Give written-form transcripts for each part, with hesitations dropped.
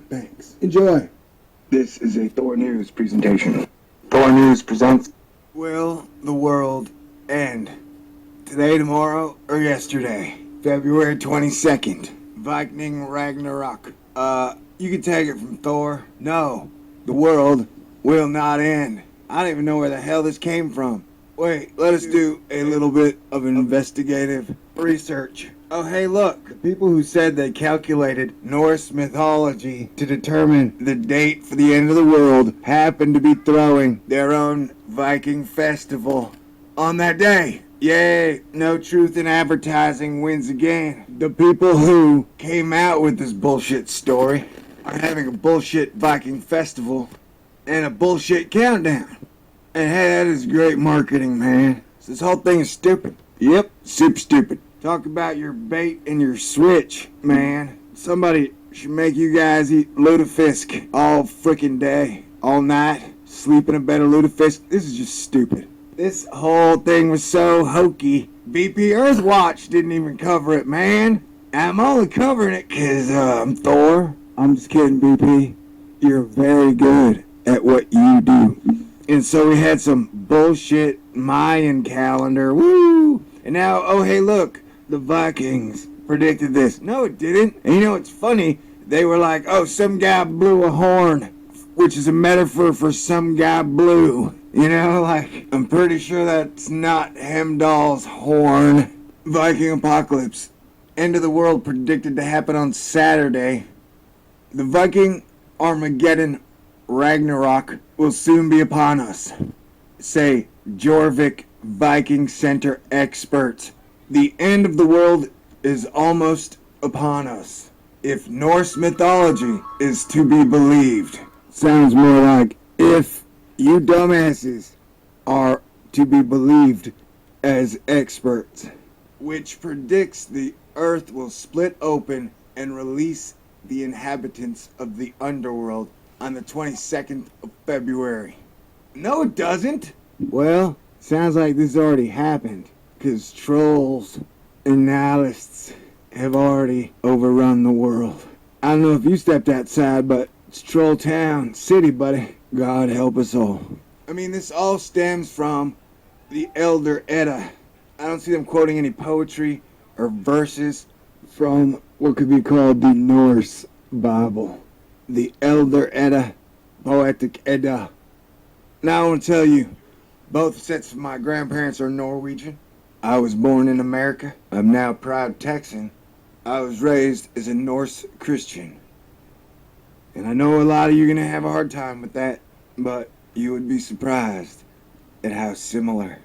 Thanks. Enjoy. This is a THORNEWS presentation. THORNEWS presents... Will the world end? Today, tomorrow, or yesterday? February 22nd. Viking Ragnarok. You can take it from Thor. No, the world will not end. I don't even know where the hell this came from. Wait, let us do a little bit of investigative research. Oh, hey, look. The people who said they calculated Norse mythology to determine the date for the end of the world happened to be throwing their own Viking festival on that day. Yay, no truth in advertising wins again. The people who came out with this bullshit story are having a bullshit Viking festival and a bullshit countdown. And hey, that is great marketing, man. This whole thing is stupid. Yep, super stupid. Talk about your bait and your switch, man. Somebody should make you guys eat lutefisk all freaking day, all night, sleep in a bed of lutefisk. This is just stupid. This whole thing was so hokey. BPEATHWATCH didn't even cover it, man. I'm only covering it because I'm Thor. I'm just kidding, BP. You're very good at what you do. And so we had some bullshit Mayan calendar. Woo! And now, oh hey look, the Vikings predicted this. No, it didn't. And you know what's funny? They were like, oh, some guy blew a horn, which is a metaphor for some guy blew. You know, like, I'm pretty sure that's not Heimdall's horn. Viking Apocolypse. End of the world predicted to happen on Saturday. The Viking Armageddon Ragnarok will soon be upon us. Say, Jorvik Viking Center experts. The end of the world is almost upon us. If Norse mythology is to be believed. Sounds more like if you dumbasses are to be believed as experts. Which predicts the earth will split open and release the inhabitants of the underworld on the 22nd of February. No, it doesn't. Well, sounds like this already happened, because trolls and nihilists have already overrun the world. I don't know if you stepped outside, but it's Troll Town City, buddy. God help us all. I mean, this all stems from the Elder Edda. I don't see them quoting any poetry or verses from what could be called the Norse Bible. The Elder Edda, Poetic Edda. Now I want to tell you, both sets of my grandparents are Norwegian. I was born in America. I'm now a proud Texan. I was raised as a Norse Christian. And I know a lot of you are going to have a hard time with that, but you would be surprised at how similar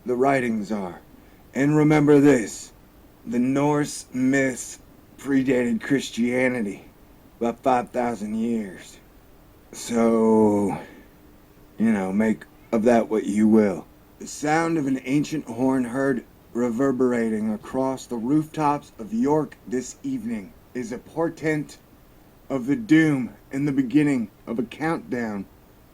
the writings are. And remember this, the Norse myths predated Christianity about 5,000 years. So, you know, make of that what you will. The sound of an ancient horn heard reverberating across the rooftops of York this evening is a portent of the doom and the beginning of a countdown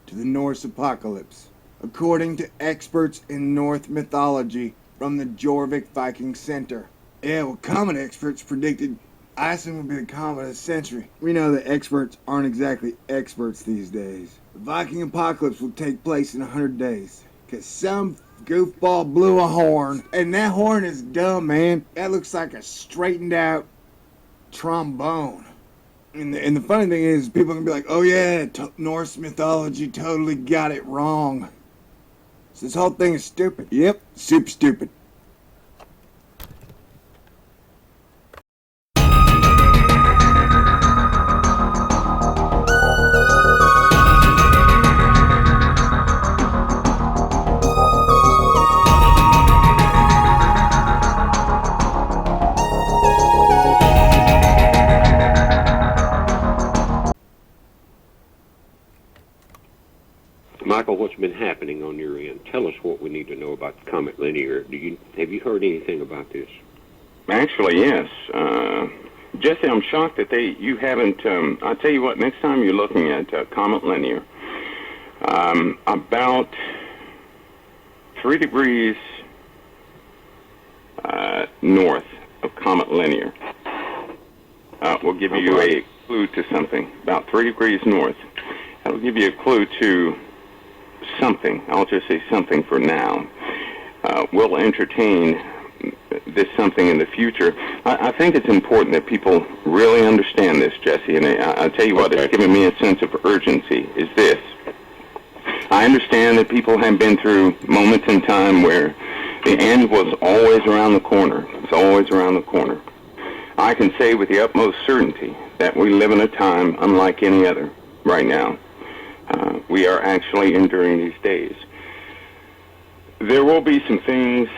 to the Norse apocalypse. According to experts in Norse mythology from the Jorvik Viking Center. Yeah, well, comet experts predicted Iceland would be the comet of the century. We know that experts aren't exactly experts these days. The Viking apocalypse will take place in 100 days. Because some goofball blew a horn. And that horn is dumb, man. That looks like a straightened out trombone. And the funny thing is, people are going to be like, oh yeah, Norse mythology totally got it wrong. So this whole thing is stupid. Yep, super stupid. Michael, what's been happening on your end? Tell us what we need to know about the Comet Linear. Have you heard anything about this? Actually, yes. Jesse, I'm shocked that you haven't. I'll tell you what. Next time you're looking at Comet Linear, about 3 degrees north of Comet Linear, will give you a clue to something. About 3 degrees north. That'll give you a clue to something. I'll just say something for now. We'll entertain this something in the future. I think it's important that people really understand this, Jesse, and I'll tell you what, it's given me a sense of urgency, is this. I understand that people have been through moments in time where the end was always around the corner. It's always around the corner. I can say with the utmost certainty that we live in a time unlike any other right now. We are actually enduring these days. There will be some things,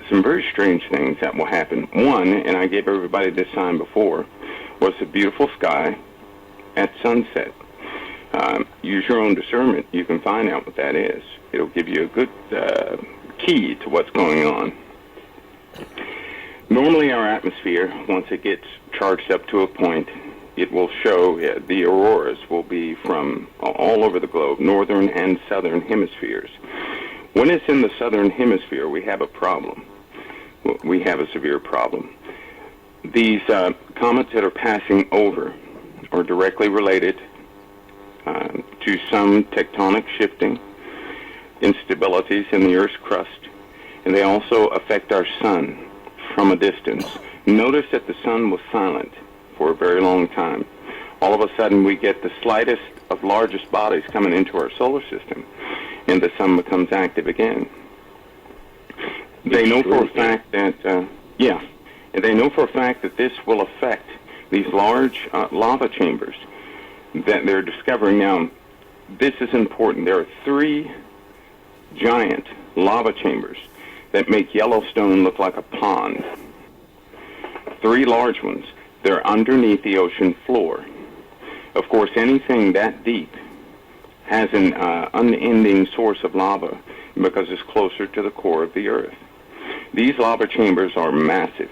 some very strange things that will happen. One, and I gave everybody this sign before, was the beautiful sky at sunset. Use your own discernment. You can find out what that is. It'll give you a good key to what's going on. Normally our atmosphere, once it gets charged up to a point, it will show the auroras will be from all over the globe, northern and southern hemispheres. When it's in the southern hemisphere, we have a problem. We have a severe problem. These comets that are passing over are directly related to some tectonic shifting, instabilities in the Earth's crust, and they also affect our sun from a distance. Notice that the sun was silent for a very long time. All of a sudden we get the slightest of largest bodies coming into our solar system, and the sun becomes active again. They know for a fact that, and they know for a fact that this will affect these large lava chambers that they're discovering now. This is important. There are 3 giant lava chambers that make Yellowstone look like a pond. 3 large ones. They're underneath the ocean floor. Of course, anything that deep has an unending source of lava because it's closer to the core of the Earth. These lava chambers are massive.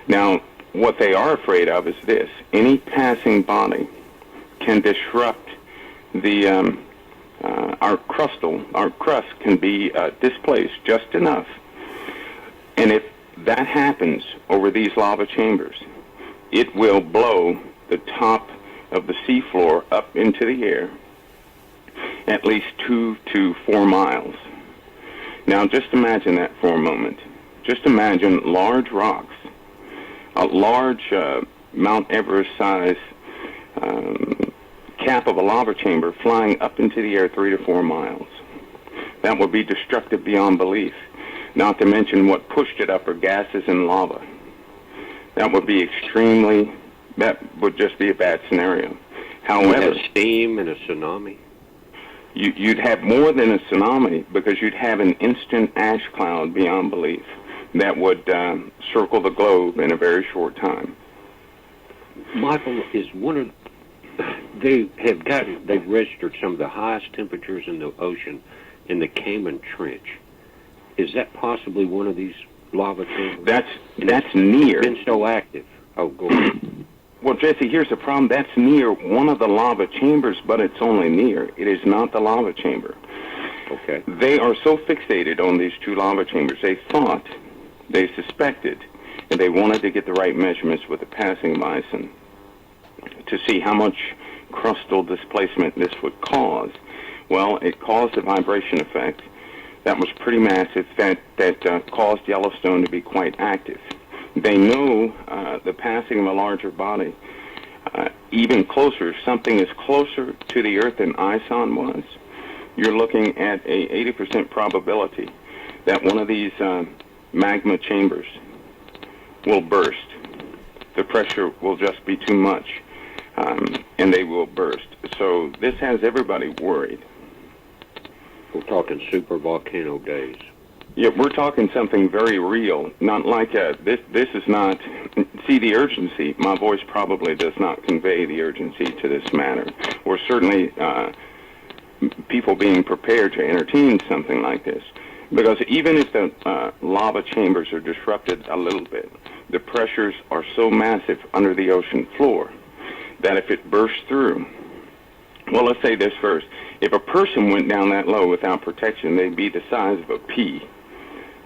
Now, what they are afraid of is this. Any passing body can disrupt the our crust can be displaced just enough. And if that happens over these lava chambers, it will blow the top of the seafloor up into the air at least 2 to 4 miles. Now just imagine that for a moment. Just imagine large rocks, a large Mount Everest size cap of a lava chamber flying up into the air 3 to 4 miles. That would be destructive beyond belief. Not to mention what pushed it up are gases and lava. That would be that would just be a bad scenario. However, you'd have steam and a tsunami. You'd have more than a tsunami because you'd have an instant ash cloud beyond belief that would circle the globe in a very short time. Michael, they've registered some of the highest temperatures in the ocean in the Cayman Trench. Is that possibly one of these lava chambers? That's near. It's been so active. Oh, go ahead. Well, Jesse, here's the problem. That's near one of the lava chambers, but it's only near. It is not the lava chamber. Okay. They are so fixated on these two lava chambers, they suspected, and they wanted to get the right measurements with the passing bison to see how much crustal displacement this would cause. Well, it caused a vibration effect that was pretty massive that caused Yellowstone to be quite active. They know the passing of a larger body even closer, something is closer to the Earth than ISON was. You're looking at a 80% probability that one of these magma chambers will burst. The pressure will just be too much, and they will burst. So this has everybody worried. We're talking super volcano days. Yeah, we're talking something very real, not like this is not, see the urgency, my voice probably does not convey the urgency to this matter. We're certainly people being prepared to entertain something like this. Because even if the lava chambers are disrupted a little bit, the pressures are so massive under the ocean floor that if it bursts through, well, let's say this first. If a person went down that low without protection, they'd be the size of a pea,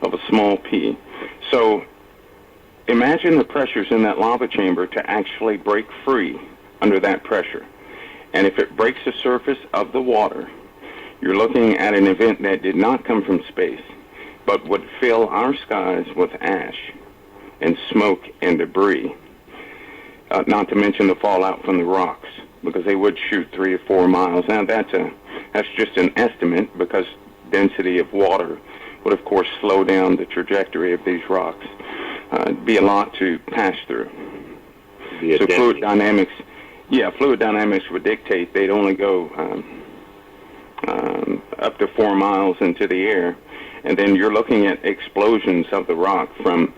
of a small pea. So imagine the pressures in that lava chamber to actually break free under that pressure. And if it breaks the surface of the water, you're looking at an event that did not come from space, but would fill our skies with ash and smoke and debris. Not to mention the fallout from the rocks, because they would shoot 3 or 4 miles. Now that's just an estimate, because density of water would of course slow down the trajectory of these rocks. It'd be a lot to pass through. So fluid dynamics would dictate they'd only go up to 4 miles into the air, and then you're looking at explosions of the rock from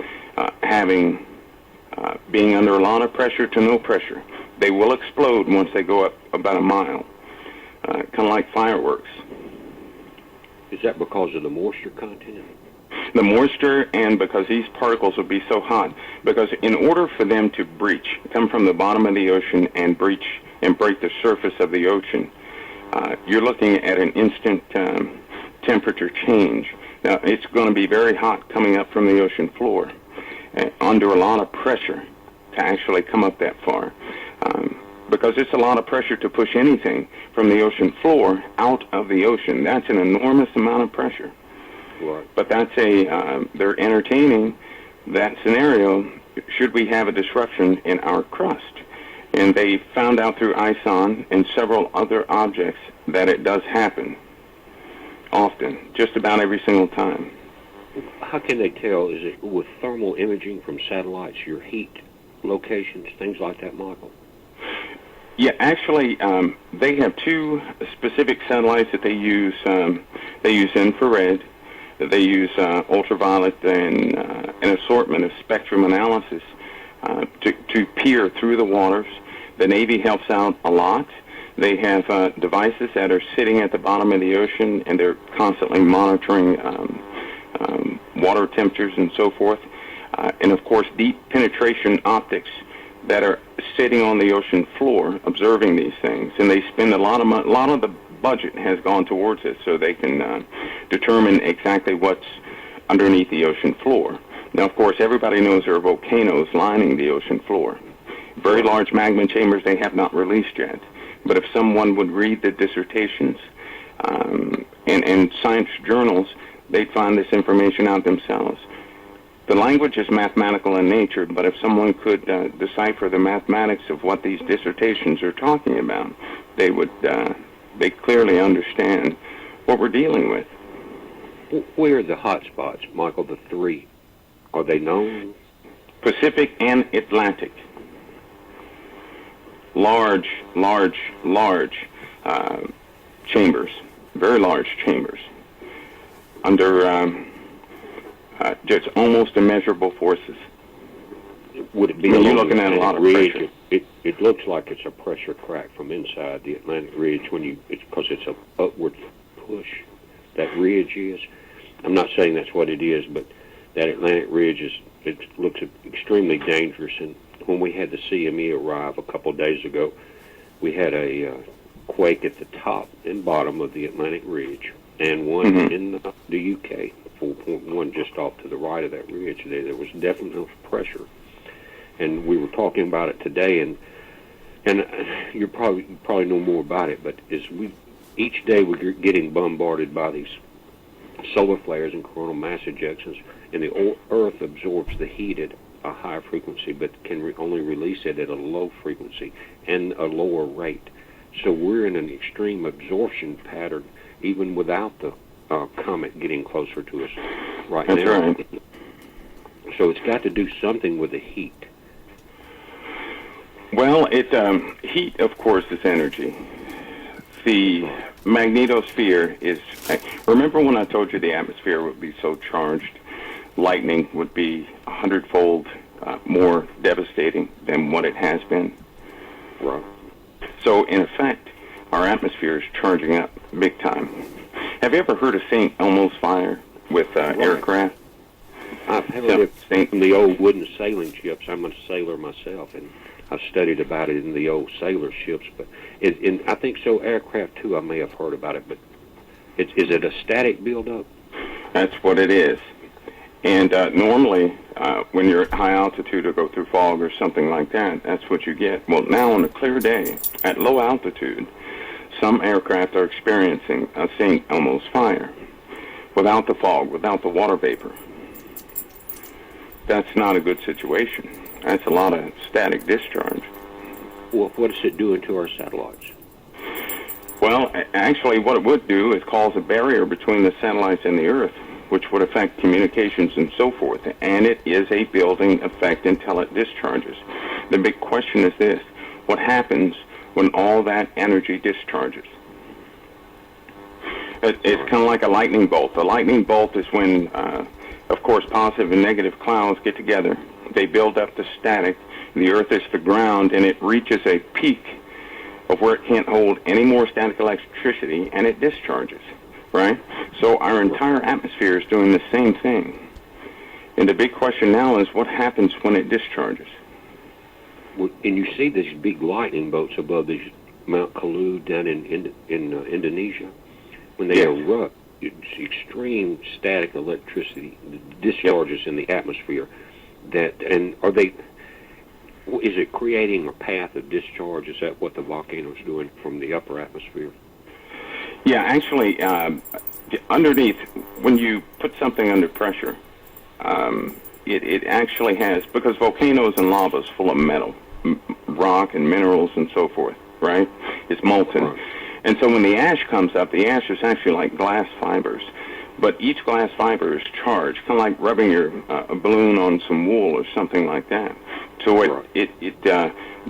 being under a lot of pressure to no pressure. They will explode once they go up about a mile, kind of like fireworks. Is that because of the moisture content? The moisture, and because these particles will be so hot. Because in order for them to breach, come from the bottom of the ocean and breach and break the surface of the ocean, you're looking at an instant temperature change. Now, it's going to be very hot coming up from the ocean floor, under a lot of pressure to actually come up that far. Because it's a lot of pressure to push anything from the ocean floor out of the ocean. That's an enormous amount of pressure. Right. But that's they're entertaining that scenario should we have a disruption in our crust. And they found out through ISON and several other objects that it does happen often, just about every single time. How can they tell? Is it with thermal imaging from satellites, your heat locations, things like that, Michael? Yeah, actually, they have 2 specific satellites that they use. They use infrared. They use ultraviolet and an assortment of spectrum analysis to peer through the waters. The Navy helps out a lot. They have devices that are sitting at the bottom of the ocean, and they're constantly monitoring water temperatures and so forth. And, of course, deep penetration optics that are sitting on the ocean floor observing these things. And they spend a lot of the budget has gone towards it so they can determine exactly what's underneath the ocean floor. Now, of course, everybody knows there are volcanoes lining the ocean floor. Very large magma chambers they have not released yet. But if someone would read the dissertations and science journals, they'd find this information out themselves. The language is mathematical in nature, but if someone could decipher the mathematics of what these dissertations are talking about, they would they clearly understand what we're dealing with. Where are the hot spots, Michael, the 3? Are they known? Pacific and Atlantic. Large chambers, very large chambers, under just almost immeasurable forces. Would it be you're looking at a lot of pressure. It looks like it's a pressure crack from inside the Atlantic ridge because it's an upward push. that ridge is. I'm not saying that's what it is, but that Atlantic ridge it looks extremely dangerous. And when we had the CME arrive a couple of days ago, we had a quake at the top and bottom of the Atlantic ridge, and one in the UK, 4.1, just off to the right of that ridge. There was definite pressure, and we were talking about it today. And you probably know more about it, but each day we're getting bombarded by these solar flares and coronal mass ejections, and the Earth absorbs the heat at a high frequency, but can only release it at a low frequency and a lower rate. So we're in an extreme absorption pattern, even without the comet getting closer to us right now. That's right. So it's got to do something with the heat. Well, heat, of course, is energy. The magnetosphere is... Remember when I told you the atmosphere would be so charged, lightning would be 100-fold more devastating than what it has been? Right. So, in effect, our atmosphere is charging up big time. Have you ever heard of St. Elmo's fire with aircraft? I've heard it from the old wooden sailing ships. I'm a sailor myself, and I've studied about it in the old sailor ships. But I think so. Aircraft too. I may have heard about it, but is it a static buildup? That's what it is. And normally, when you're at high altitude or go through fog or something like that, that's what you get. Well, now on a clear day, at low altitude, some aircraft are experiencing a St. Elmo's fire without the fog, without the water vapor. That's not a good situation. That's a lot of static discharge. Well, what is it doing to our satellites? Well, actually, what it would do is cause a barrier between the satellites and the Earth, which would affect communications and so forth. And it is a building effect until it discharges. The big question is this: what happens when all that energy discharges? It's kind of like a lightning bolt. A lightning bolt is when, of course, positive and negative clouds get together. They build up the static. The Earth is the ground, and it reaches a peak of where it can't hold any more static electricity, and it discharges, right? So our entire atmosphere is doing the same thing. And the big question now is, what happens when it discharges? Well, and you see these big lightning bolts above these Mount Kalu down in Indonesia. When they erupt, it's extreme static electricity discharges in the atmosphere. Is it creating a path of discharge? Is that what the volcano is doing from the upper atmosphere? Yeah, actually, underneath, when you put something under pressure, it actually has, because volcanoes and lava is full of metal, rock and minerals and so forth, right? It's molten. Right. And so when the ash comes up, the ash is actually like glass fibers. But each glass fiber is charged, kind of like rubbing a balloon on some wool or something like that. So it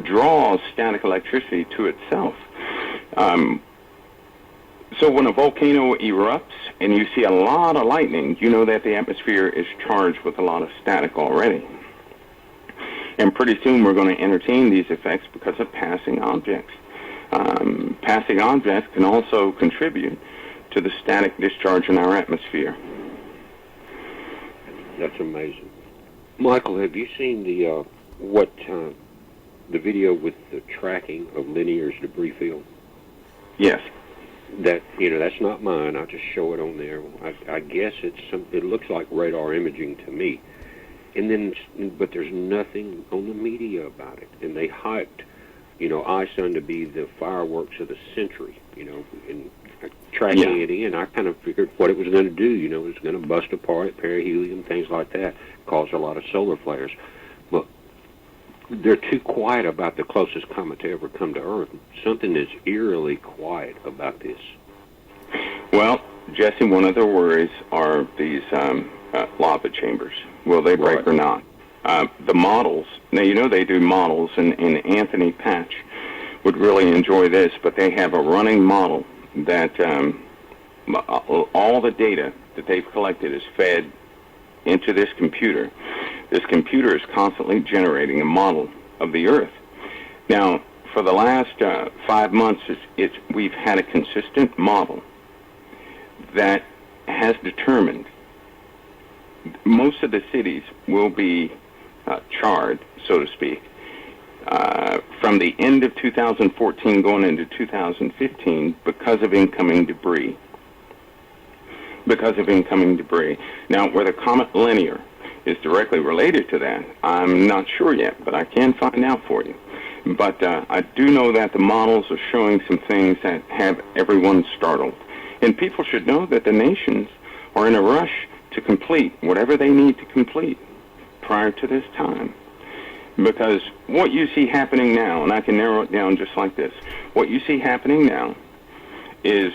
draws static electricity to itself. So when a volcano erupts and you see a lot of lightning, you know that the atmosphere is charged with a lot of static already. And pretty soon we're going to entertain these effects because of passing objects. Passing objects can also contribute to the static discharge in our atmosphere. That's amazing. Michael, have you seen the video with the tracking of Linear's debris field? Yes. That's not mine. I'll just show it on there. I guess it looks like radar imaging to me. But there's nothing on the media about it. And they hyped, ISUN to be the fireworks of the century, and tracking it in. I kind of figured what it was going to do, it was going to bust apart perihelion, things like that, cause a lot of solar flares. But they're too quiet about the closest comet to ever come to Earth. Something is eerily quiet about this. Well, Jesse, one of their worries are these lava chambers. Will they break or not? The models, now they do models, and Anthony Patch would really enjoy this, but they have a running model that all the data that they've collected is fed into this computer. This computer is constantly generating a model of the Earth. Now, for the last 5 months, we've had a consistent model that has determined most of the cities will be charred, so to speak, from the end of 2014 going into 2015 because of incoming debris. Now, whether Comet Linear is directly related to that, I'm not sure yet, but I can find out for you. But I do know that the models are showing some things that have everyone startled. And people should know that the nations are in a rush to complete whatever they need to complete prior to this time. Because what you see happening now, and I can narrow it down just like this, what you see happening now is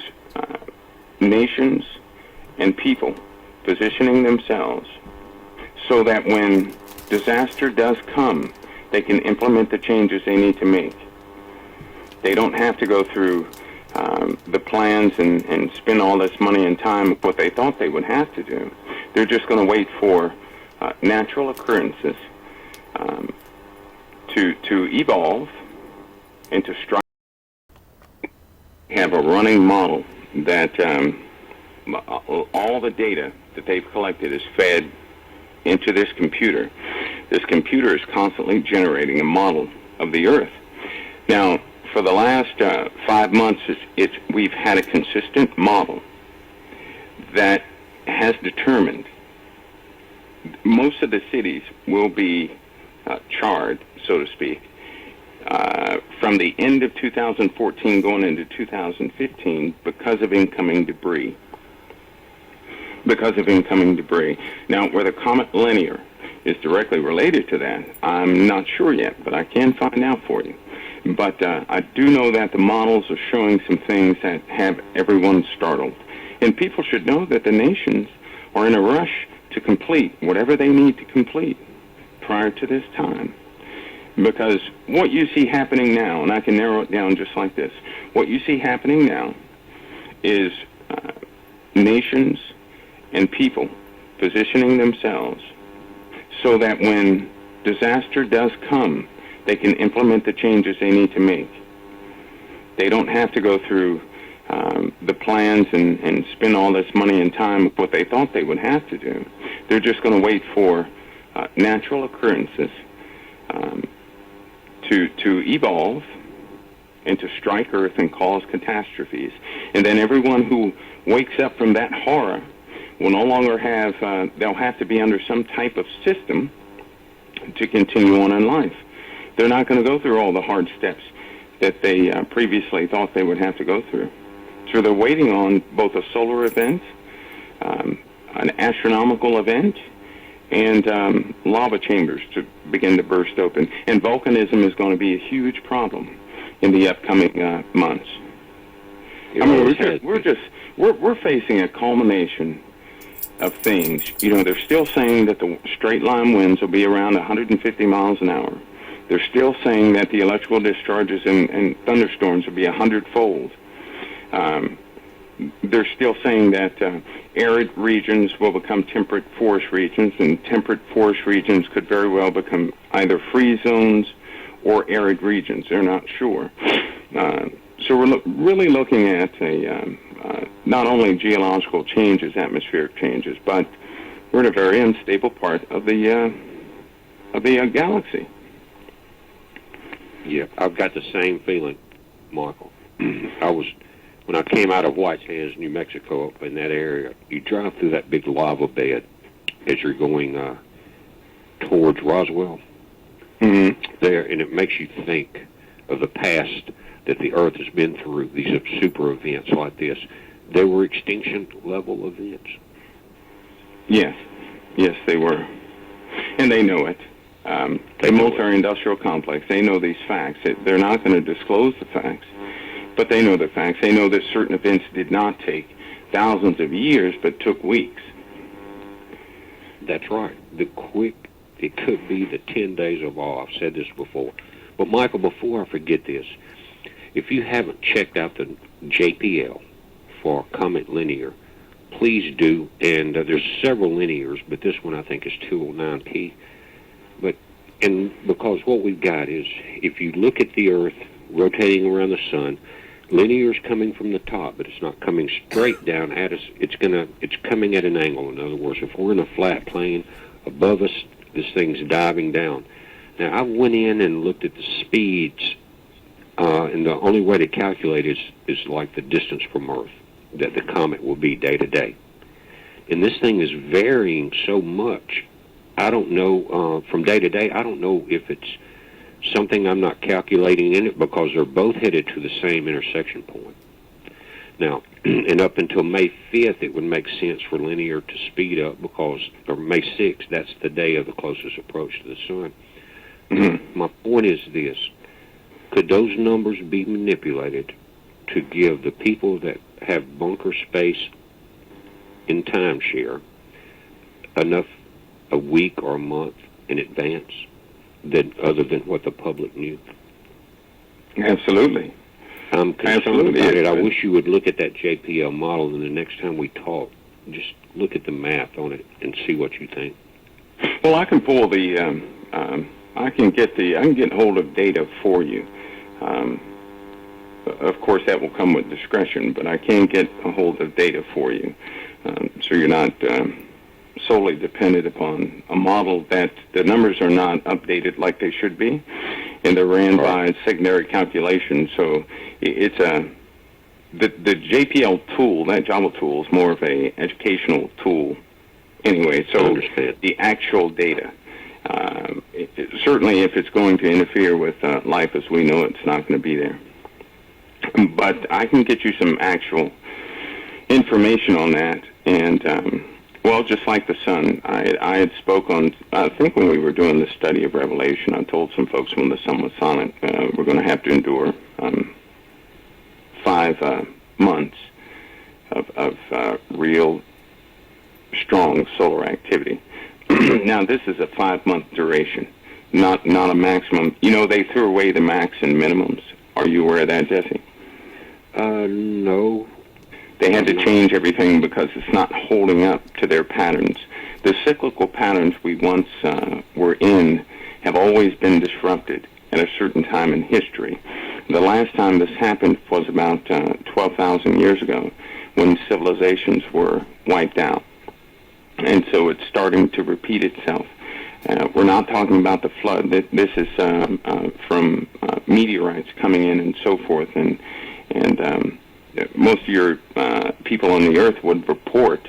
nations and people positioning themselves so that when disaster does come, they can implement the changes they need to make. They don't have to go through the plans and spend all this money and time of what they thought they would have to do. They're just going to wait for natural occurrences to evolve and to strive. Have a running model that all the data that they've collected is fed into this computer. This computer is constantly generating a model of the Earth. Now, for the last 5 months, we've had a consistent model that has determined most of the cities will be charred, so to speak, from the end of 2014 going into 2015 because of incoming debris. Now, whether Comet Linear is directly related to that, I'm not sure yet, but I can find out for you. But I do know that the models are showing some things that have everyone startled. And people should know that the nations are in a rush to complete whatever they need to complete prior to this time. Because what you see happening now, and I can narrow it down just like this, what you see happening now is nations and people positioning themselves so that when disaster does come, they can implement the changes they need to make. They don't have to go through the plans and spend all this money and time of what they thought they would have to do. They're just going to wait for natural occurrences to evolve and to strike Earth and cause catastrophes. And then everyone who wakes up from that horror will no longer have, they'll have to be under some type of system to continue on in life. They're not going to go through all the hard steps that they previously thought they would have to go through. So they're waiting on both a solar event, an astronomical event, and lava chambers to begin to burst open. And volcanism is going to be a huge problem in the upcoming months. I mean, we're facing a culmination of things. You know, they're still saying that the straight line winds will be around 150 miles an hour. They're still saying that the electrical discharges and thunderstorms will be 100-fold. They're still saying that arid regions will become temperate forest regions, and temperate forest regions could very well become either freeze zones or arid regions. They're not sure. So we're really looking at not only geological changes, atmospheric changes, but we're in a very unstable part of the galaxy. Yeah, I've got the same feeling, Michael. When I came out of White Sands, New Mexico, up in that area, you drive through that big lava bed as you're going towards Roswell. Mm-hmm. There, and it makes you think of the past that the Earth has been through, these super events like this. They were extinction-level events. Yes, they were. And they know it. The multi-industrial complex, they know these facts. They're not going to disclose the facts, but they know the facts. They know that certain events did not take thousands of years, but took weeks. That's right. It could be the 10 days of awe. I've said this before. But, Michael, before I forget this, if you haven't checked out the JPL for Comet Linear, please do. And there's several linears, but this one I think is 209P. And because what we've got is, if you look at the Earth rotating around the sun, Linear is coming from the top, but it's not coming straight down at us. It's coming at an angle. In other words, if we're in a flat plane above us, this thing's diving down. Now, I went in and looked at the speeds, and the only way to calculate is like the distance from Earth that the comet will be day to day. And this thing is varying so much. I don't know, from day to day, I don't know if it's something I'm not calculating in it, because they're both headed to the same intersection point. Now, and up until May 5th, it would make sense for linear to speed up, because, or May 6th, that's the day of the closest approach to the sun. Mm-hmm. My point is this: could those numbers be manipulated to give the people that have bunker space in timeshare enough a week or a month in advance, than other than what the public knew? Absolutely. I'm concerned about it. I wish you would look at that JPL model, and the next time we talk, just look at the math on it and see what you think. Well, I can pull the, I can get hold of data for you. Of course, that will come with discretion, but I can get a hold of data for you, so you're not solely dependent upon a model that the numbers are not updated like they should be, and they're ran by secondary calculations. So it's the JPL tool, that Java tool, is more of a educational tool anyway. So the actual data, certainly if it's going to interfere with life as we know it, it's not going to be there. But I can get you some actual information on that, and well, just like the sun, I had spoke on, I think when we were doing the study of Revelation, I told some folks when the sun was silent, we're going to have to endure 5 months of real strong solar activity. Now, this is a 5-month duration, not a maximum. You know, they threw away the max and minimums. Are you aware of that, Jesse? No. They had to change everything because it's not holding up to their patterns. The cyclical patterns we once were in have always been disrupted at a certain time in history. The last time this happened was about 12,000 years ago, when civilizations were wiped out. And so it's starting to repeat itself. We're not talking about the flood. This is from meteorites coming in and so forth, and most of your people on the Earth would report,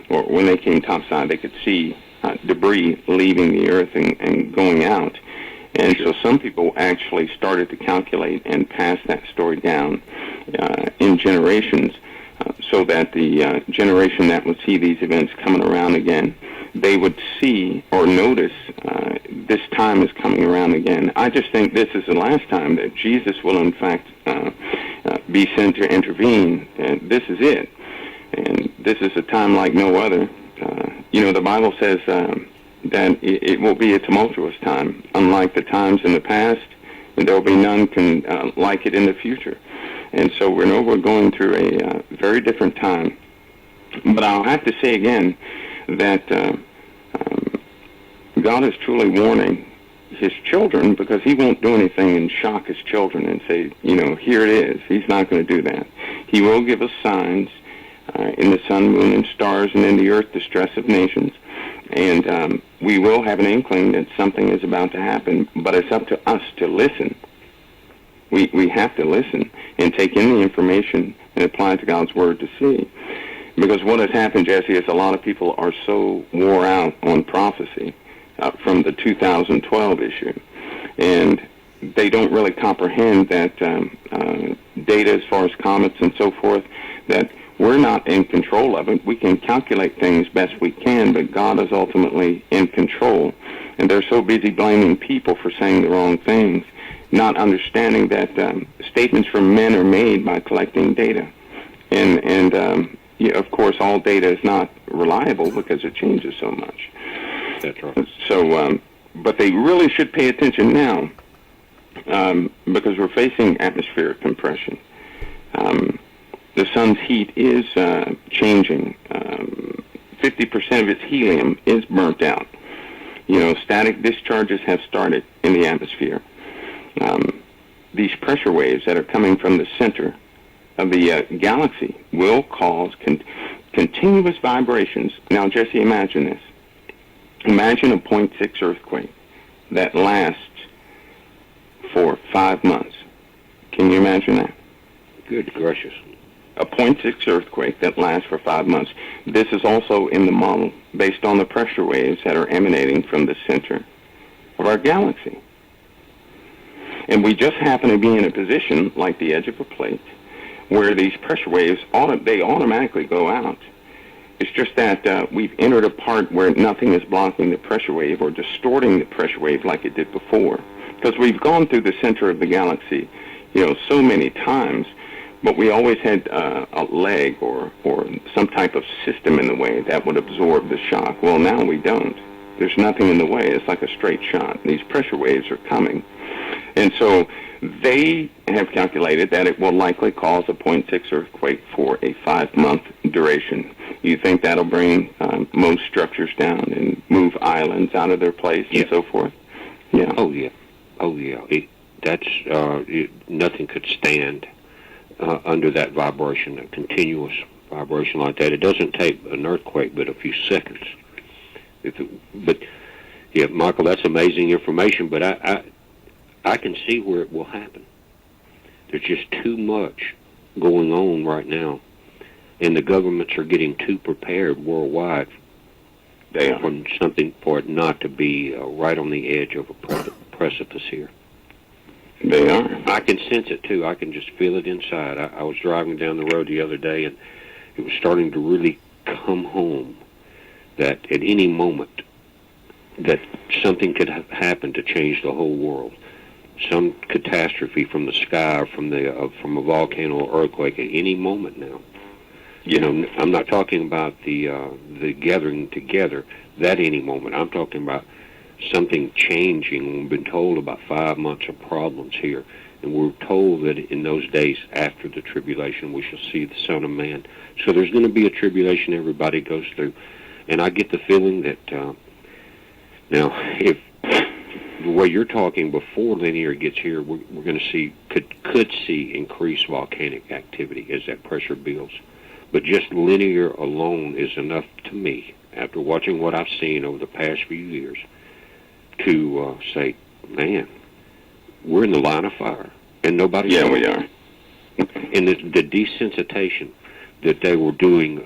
or when they came topside, they could see debris leaving the Earth and going out. And so some people actually started to calculate and pass that story down in generations, so that the generation that would see these events coming around again, they would see or notice this time is coming around again. I just think this is the last time that Jesus will, in fact, be sent to intervene, and this is it. And this is a time like no other. You know, the Bible says that it will be a tumultuous time, unlike the times in the past, and there will be none like it in the future. And so we're going through a very different time. But I'll have to say again that God is truly warning his children, because he won't do anything and shock his children and say, you know, here it is. He's not going to do that. He will give us signs in the sun, moon, and stars, and in the earth, the stress of nations. And we will have an inkling that something is about to happen, but it's up to us to listen. We have to listen and take in the information and apply it to God's Word to see. Because what has happened, Jesse, is a lot of people are so wore out on prophecy from the 2012 issue, and they don't really comprehend that data as far as comets and so forth, that we're not in control of it. We can calculate things best we can, but God is ultimately in control. And they're so busy blaming people for saying the wrong things, not understanding that statements from men are made by collecting data. And yeah, of course, all data is not reliable because it changes so much. That's right. So, but they really should pay attention now, because we're facing atmospheric compression. The sun's heat is changing. 50% of its helium is burnt out. You know, static discharges have started in the atmosphere. These pressure waves that are coming from the center of the galaxy will cause continuous vibrations. Now, Jesse, imagine this. Imagine a 0.6 earthquake that lasts for 5 months. Can you imagine that? Good gracious. A 0.6 earthquake that lasts for 5 months. This is also in the model based on the pressure waves that are emanating from the center of our galaxy. And we just happen to be in a position like the edge of a plate where these pressure waves, they automatically go out. It's just that we've entered a part where nothing is blocking the pressure wave or distorting the pressure wave like it did before. Because we've gone through the center of the galaxy, so many times, but we always had a leg or some type of system in the way that would absorb the shock. Well, now we don't. There's nothing in the way. It's like a straight shot. These pressure waves are coming. And so they have calculated that it will likely cause a 0.6 earthquake for a 5-month duration. You think that'll bring most structures down and move islands out of their place and so forth? Yeah. Oh, yeah. Oh, yeah. Nothing could stand under that vibration, a continuous vibration like that. It doesn't take an earthquake but a few seconds. But, yeah, Michael, that's amazing information, but I can see where it will happen. There's just too much going on right now, and the governments are getting too prepared worldwide for it not to be right on the edge of a precipice here. They are. I can sense it, too. I can just feel it inside. I was driving down the road the other day, and it was starting to really come home that at any moment that something could happen to change the whole world. Some catastrophe from the sky, from a volcano or earthquake at any moment now. Yeah. I'm not talking about the gathering together, that any moment. I'm talking about something changing. We've been told about 5 months of problems here, and we're told that in those days after the tribulation we shall see the Son of Man. So there's going to be a tribulation everybody goes through, and I get the feeling that now if the way you're talking before linear gets here, we're going to see could see increased volcanic activity as that pressure builds. But just linear alone is enough to me, after watching what I've seen over the past few years, to say, man, we're in the line of fire, and nobody's we are. And the desensitization that they were doing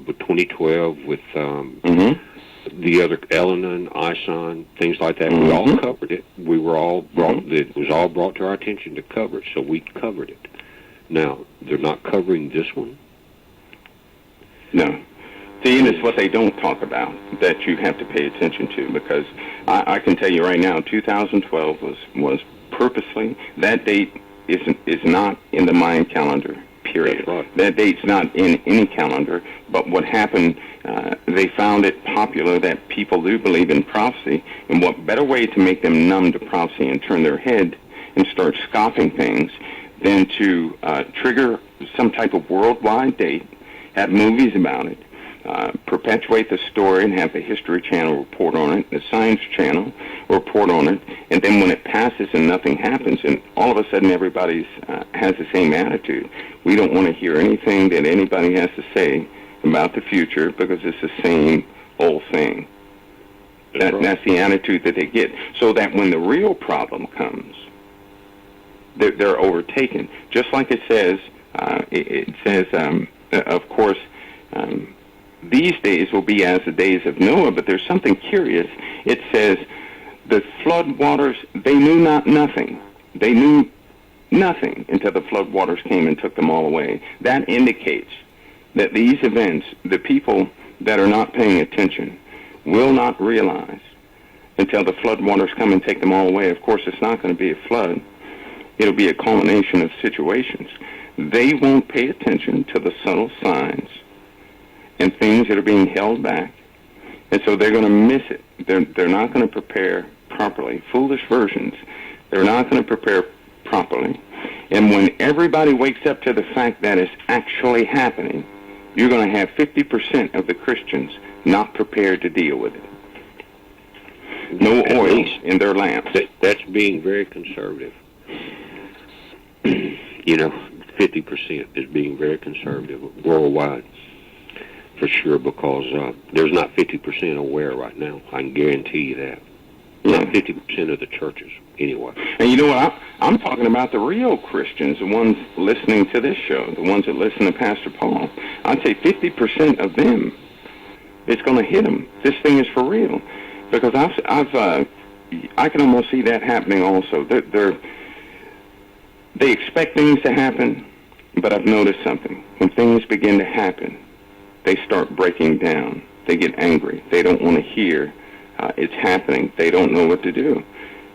with 2012 with the other Elenon, Ison, things like that, we all covered it. We were all brought. It was all brought to our attention to cover it, so we covered it. Now they're not covering this one. No. See, and it's what they don't talk about that you have to pay attention to, because I can tell you right now, 2012 was purposely, that date is not in the Mayan calendar, period. Right. That date's not in any calendar, but what happened, they found it popular that people do believe in prophecy, and what better way to make them numb to prophecy and turn their head and start scoffing things than to trigger some type of worldwide date, have movies about it, perpetuate the story and have the History Channel report on it, the Science Channel report on it, and then when it passes and nothing happens, and all of a sudden everybody has the same attitude. We don't want to hear anything that anybody has to say about the future because it's the same old thing. That's the attitude that they get. So that when the real problem comes, they're overtaken. Just like it says, of course, these days will be as the days of Noah, but there's something curious. It says, the flood waters, they knew nothing. They knew nothing until the flood waters came and took them all away. That indicates that these events, the people that are not paying attention, will not realize until the flood waters come and take them all away. Of course, it's not going to be a flood. It'll be a culmination of situations. They won't pay attention to the subtle signs and things that are being held back, and so they're going to miss it. They're not going to prepare properly. Foolish versions. They're not going to prepare properly. And when everybody wakes up to the fact that it's actually happening, you're going to have 50% of the Christians not prepared to deal with it. No oil in their lamps. That's being very conservative. 50% is being very conservative worldwide, for sure, because there's not 50% aware right now. I can guarantee you that. Not 50% of the churches, anyway. And you know what? I'm talking about the real Christians, the ones listening to this show, the ones that listen to Pastor Paul. I'd say 50% of them, it's going to hit them. This thing is for real. Because I can almost see that happening also. They expect things to happen, but I've noticed something. When things begin to happen, they start breaking down. They get angry. They don't want to hear it's happening. They don't know what to do.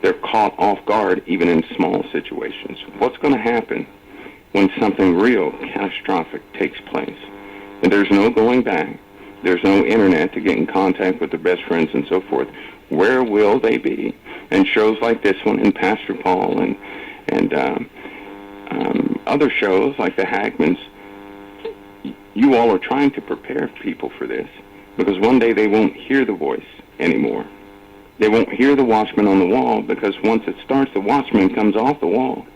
They're caught off guard even in small situations. What's going to happen when something real, catastrophic takes place? And there's no going back. There's no internet to get in contact with their best friends and so forth. Where will they be? And shows like this one and Pastor Paul and other shows like the Hagmans, you all are trying to prepare people for this, because one day they won't hear the voice anymore. They won't hear the watchman on the wall, because once it starts, the watchman comes off the wall.